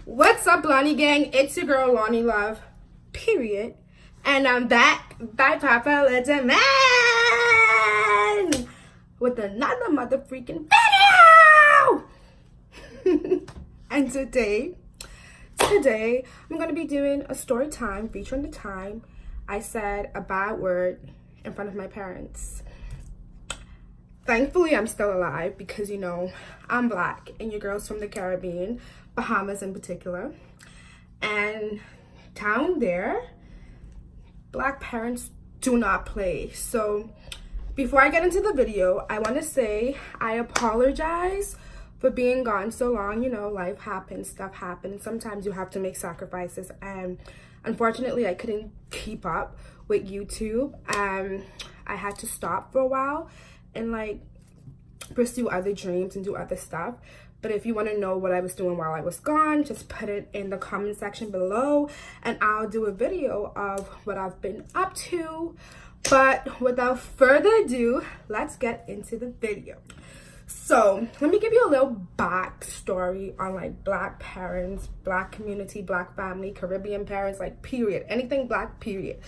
What's up, Lonnie Gang? It's your girl, Lonnie Love, period. And I'm back by Papa Legend Man with another motherfreaking video! And today, I'm going to be doing a story time featuring the time I said a bad word in front of my parents. Thankfully, I'm still alive because, you know, I'm black and your girl's from the Caribbean, Bahamas in particular. And down there, black parents do not play. So before I get into the video, I want to say I apologize for being gone so long. You know, life happens, stuff happens. Sometimes you have to make sacrifices. And unfortunately, I couldn't keep up with YouTube. I had to stop for a while and like pursue other dreams and do other stuff. But if you want to know what I was doing while I was gone, just put it in the comment section below and I'll do a video of what I've been up to. But without further ado, let's get into the video. So let me give you a little backstory on like black parents, black community, black family, Caribbean parents, like period, anything black, period.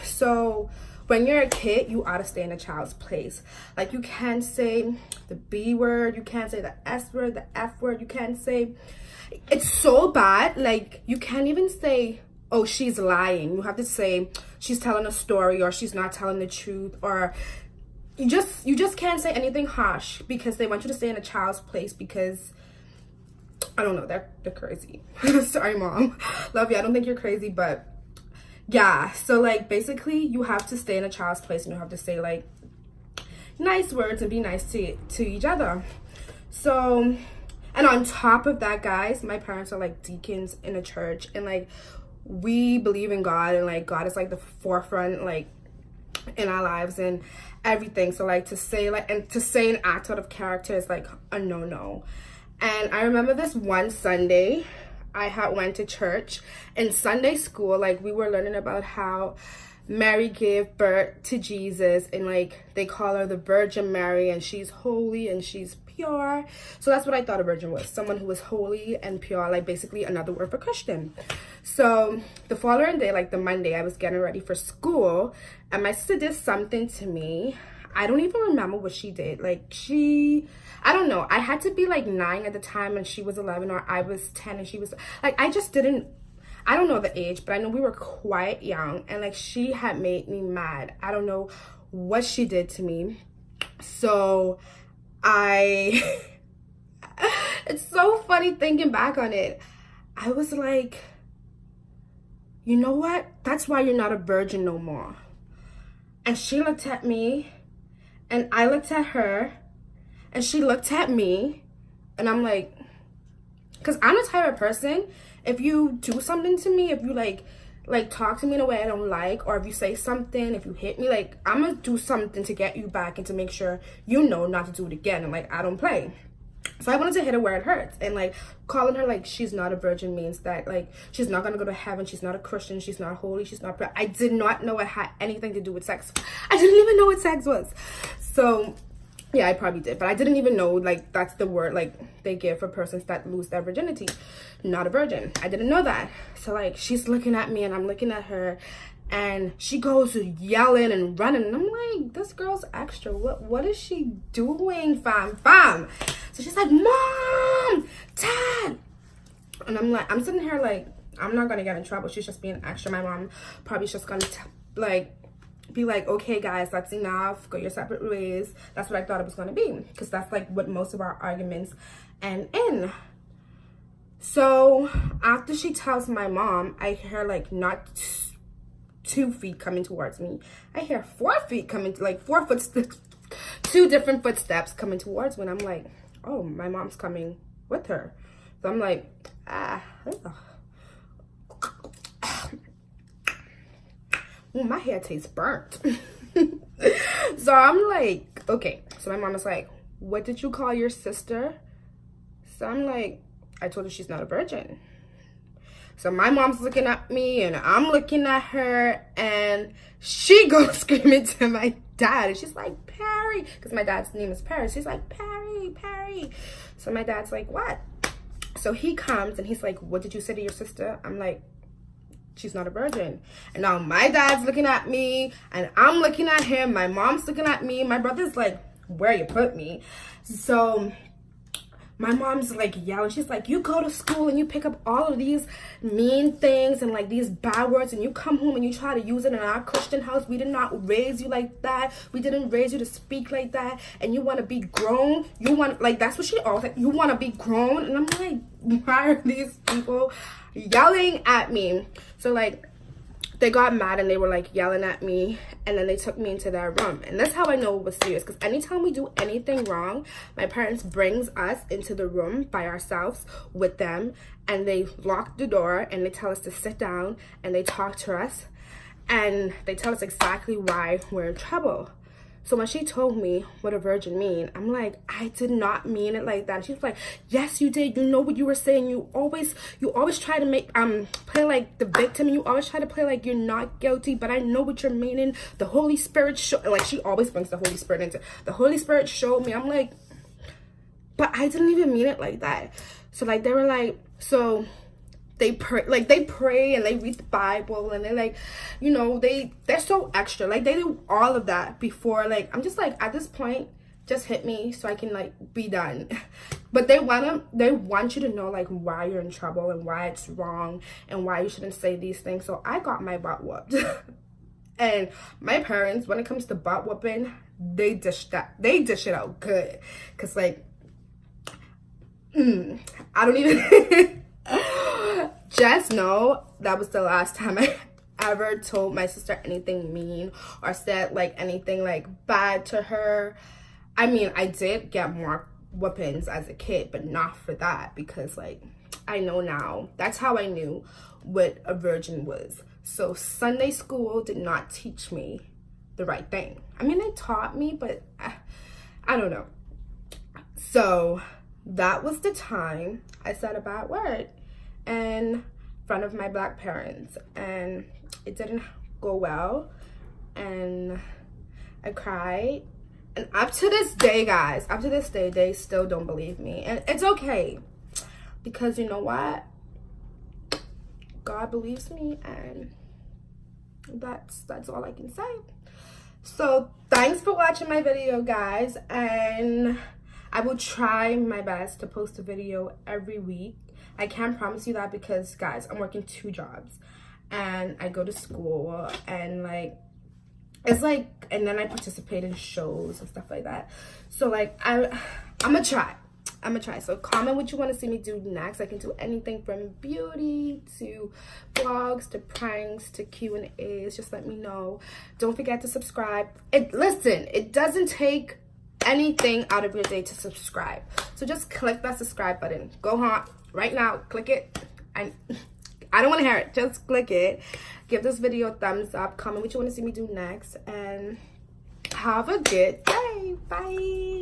So when you're a kid, you ought to stay in a child's place. Like, you can't say the B word, you can't say the S word, the F word, you can't say, it's so bad. Like, you can't even say, oh, she's lying. You have to say she's telling a story or she's not telling the truth, or you just can't say anything harsh because they want you to stay in a child's place because, I don't know, they're crazy. Sorry, Mom. Love you. I don't think you're crazy, but yeah, so like basically you have to stay in a child's place and you have to say like nice words and be nice to each other. So, and on top of that, guys, my parents are like deacons in a church and like we believe in God and like God is like the forefront like in our lives and everything. So like to say like and to say and act out of character is like a no. And I remember this one Sunday I had went to church. In Sunday school, like we were learning about how Mary gave birth to Jesus and like they call her the Virgin Mary and she's holy and she's pure. So that's what I thought a virgin was, someone who was holy and pure, like basically another word for Christian. So the following day, like the Monday, I was getting ready for school and my sister did something to me. I don't even remember what she did. Like I don't know. I had to be like 9 at the time and she was 11, or I was 10 and she was like, I don't know the age, but I know we were quite young and like she had made me mad. I don't know what she did to me. So it's so funny thinking back on it. I was like, you know what? That's why you're not a virgin no more. And she looked at me and I looked at her. And she looked at me and I'm like, because I'm the type of person, if you do something to me, if you like talk to me in a way I don't like, or if you say something, if you hit me, like I'm gonna do something to get you back and to make sure you know not to do it again. And like, I don't play. So I wanted to hit her where it hurts. And like calling her like she's not a virgin means that like she's not gonna go to heaven, she's not a Christian, she's not holy, she's not I did not know it had anything to do with sex. I didn't even know what sex was. So yeah, I probably did, but I didn't even know like that's the word like they give for persons that lose their virginity, not a virgin. I didn't know that. So like she's looking at me and I'm looking at her and she goes yelling and running and I'm like, this girl's extra. What is she doing, fam? So she's like, Mom, Dad. And I'm like, I'm sitting here like, I'm not gonna get in trouble. She's just being extra. My mom probably just gonna be like, okay guys, that's enough, go your separate ways. That's what I thought it was going to be, because that's like what most of our arguments end in. So after she tells my mom, I hear like not 2 feet coming towards me. I hear 4 feet coming, like 4 footsteps, 2 different footsteps coming towards me. And I'm like, oh, my mom's coming with her. So I'm like, ooh, my hair tastes burnt. So I'm like, okay. So my mom is like, what did you call your sister? So I'm like, I told her she's not a virgin. So my mom's looking at me and I'm looking at her, and she goes screaming to my dad. And she's like, Perry, because my dad's name is Perry. She's like, Perry, Perry. So my dad's like, what? So he comes and he's like, what did you say to your sister? I'm like, she's not a virgin. And now my dad's looking at me and I'm looking at him. My mom's looking at me. My brother's like, where you put me? So my mom's like yelling. She's like, you go to school and you pick up all of these mean things and like these bad words, and you come home and you try to use it in our Christian house. We did not raise you like that. We didn't raise you to speak like that. And you want to be grown. You want, like, that's what she always like, you want to be grown. And I'm like, why are these people yelling at me? So like, they got mad and they were like yelling at me, and then they took me into their room. And that's how I know it was serious, because anytime we do anything wrong, my parents brings us into the room by ourselves with them, and they lock the door and they tell us to sit down, and they talk to us and they tell us exactly why we're in trouble. So when she told me what a virgin mean, I'm like, I did not mean it like that. And she was like, yes, you did. You know what you were saying. You always try to make play like the victim. You always try to play like you're not guilty. But I know what you're meaning. The Holy Spirit like, she always brings the Holy Spirit into it. The Holy Spirit showed me. I'm like, but I didn't even mean it like that. So like, they were like, so they pray and they read the Bible, and they're like, you know, they're so extra. Like, they do all of that before, like, I'm just like, at this point, just hit me so I can like be done. But they want you to know like why you're in trouble and why it's wrong and why you shouldn't say these things. So I got my butt whooped. And my parents, when it comes to butt whooping, they dish it out good. Cause like, I don't even just know that was the last time I ever told my sister anything mean or said like anything like bad to her. I mean, I did get more whoopings as a kid, but not for that, because like, I know now. That's how I knew what a virgin was. So Sunday school did not teach me the right thing. I mean, they taught me, but I don't know. So that was the time I said a bad word in front of my Black parents, and it didn't go well, and I cried. And up to this day, guys, they still don't believe me. And it's okay, because you know what? God believes me, and that's all I can say. So thanks for watching my video, guys, and I will try my best to post a video every week. I can't promise you that because, guys, I'm working 2 jobs and I go to school, and like, it's like, and then I participate in shows and stuff like that. So like, I'm gonna try. So comment what you want to see me do next. I can do anything from beauty to vlogs to pranks to Q&As. Just let me know. Don't forget to subscribe. Listen, it doesn't take anything out of your day to subscribe. So just click that subscribe button. Go on right now, click it. I don't want to hear it. Just click it. Give this video a thumbs up. Comment what you want to see me do next, and have a good day. Bye.